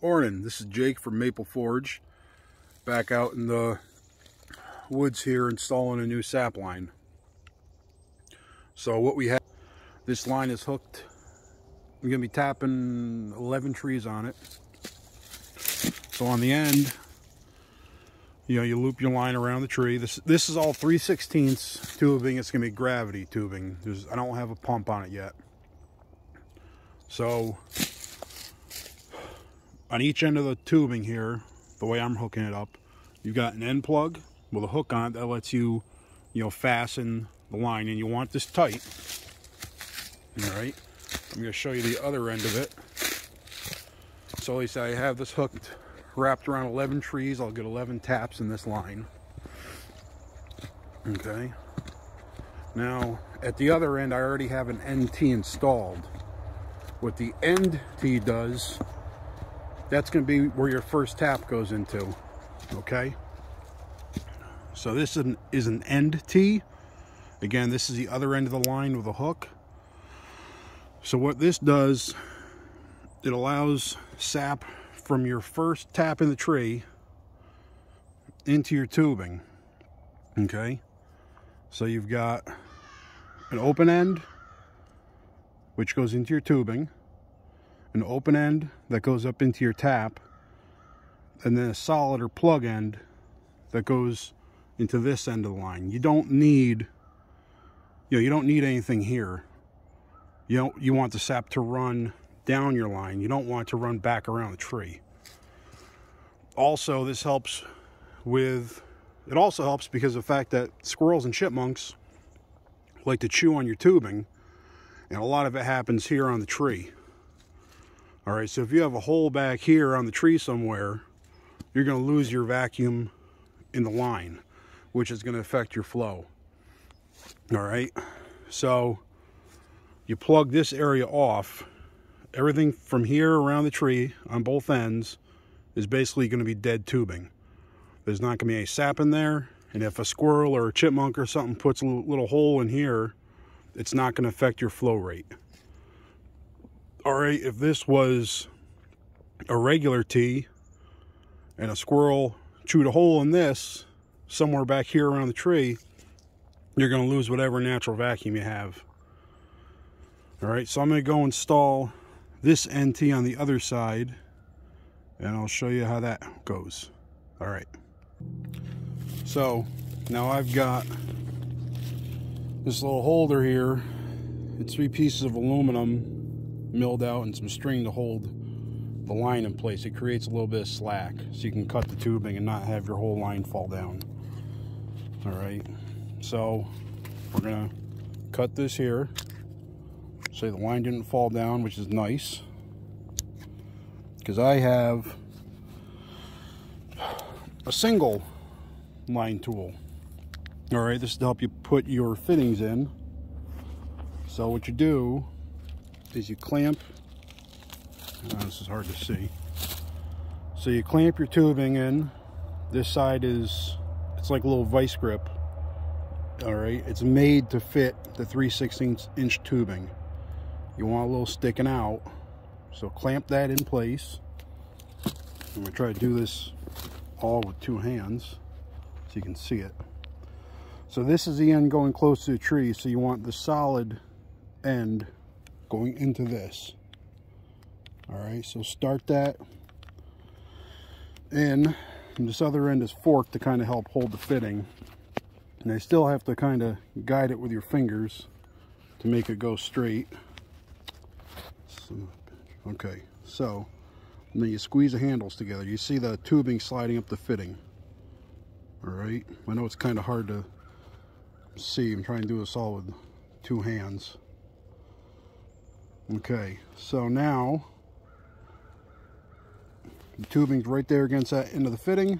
Morning, this is Jake from Maple Forge, back out in the woods here installing a new sap line. So what we have, this line is hooked. I'm going to be tapping 11 trees on it. So on the end, you know, you loop your line around the tree. This is all 3/16 tubing. It's going to be gravity tubing. I don't have a pump on it yet. So on each end of the tubing here, the way I'm hooking it up, you've got an end plug with a hook on it that lets you, fasten the line, and you want this tight. All right, I'm going to show you the other end of it. So like I say, I have this hooked, wrapped around 11 trees. I'll get 11 taps in this line. Okay. Now at the other end, I already have an NT installed. What the NT does, that's going to be where your first tap goes into. Okay. So this is an end T. Again, this is the other end of the line with a hook. So what this does, it allows sap from your first tap in the tree into your tubing. Okay. So you've got an open end, which goes into your tubing, an open end that goes up into your tap, and then a solid or plug end that goes into this end of the line. You don't need, you don't need anything here. You want the sap to run down your line. You don't want it to run back around the tree. Also, this helps with, it also helps because of the fact that squirrels and chipmunks like to chew on your tubing, and a lot of it happens here on the tree. All right, so if you have a hole back here on the tree somewhere, you're going to lose your vacuum in the line, which is going to affect your flow. All right, so you plug this area off. Everything from here around the tree on both ends is basically going to be dead tubing. There's not going to be any sap in there, and if a squirrel or a chipmunk or something puts a little hole in here, it's not going to affect your flow rate. All right, if this was a regular T and a squirrel chewed a hole in this somewhere back here around the tree, you're going to lose whatever natural vacuum you have. All right, so I'm going to go install this NT on the other side, and I'll show you how that goes. All right. So now I've got this little holder here. It's 3 pieces of aluminum milled out and some string to hold the line in place. It creates a little bit of slack so you can cut the tubing and not have your whole line fall down. All right, so we're gonna cut this here so the line didn't fall down, which is nice because I have a single line tool. All right, this is to help you put your fittings in. So what you do is you clamp, this is hard to see. So you clamp your tubing in. This side it's like a little vice grip. All right, it's made to fit the 3/16 inch tubing. You want a little sticking out, so clamp that in place. I'm gonna try to do this all with 2 hands so you can see it. So this is the end going close to the tree, so you want the solid end going into this. All right, so start that in, and this other end is forked to kind of help hold the fitting, and I still have to kind of guide it with your fingers to make it go straight. Okay, so and then you squeeze the handles together. You see the tubing sliding up the fitting. All right, I know it's kind of hard to see. I'm trying to do this all with 2 hands. Okay, so now the tubing's right there against that end of the fitting.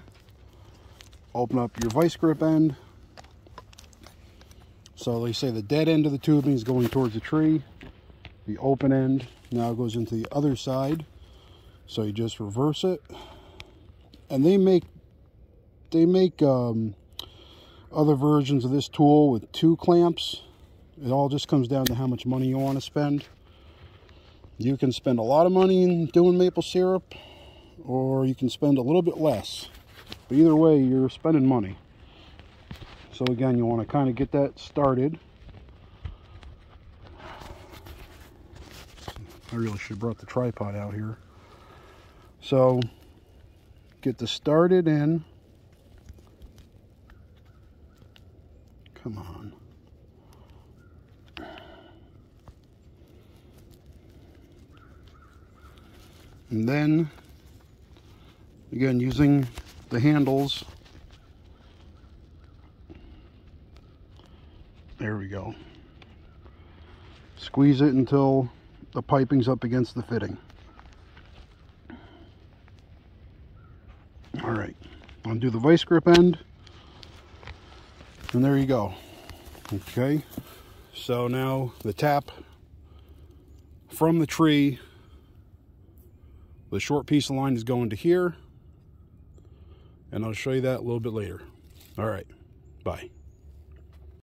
Open up your vice grip end. So they say the dead end of the tubing is going towards the tree. The open end now goes into the other side. So you just reverse it. And they make other versions of this tool with 2 clamps. It all just comes down to how much money you want to spend. You can spend a lot of money in doing maple syrup, or you can spend a little bit less. But either way, you're spending money. So again, you want to kind of get that started. I really should have brought the tripod out here. So get this started in. Come on. And then, again, using the handles, there we go. Squeeze it until the piping's up against the fitting. All right, undo the vice grip end, and there you go. Okay, so now the tap from the tree, the short piece of line is going to here, and I'll show you that a little bit later. All right, bye.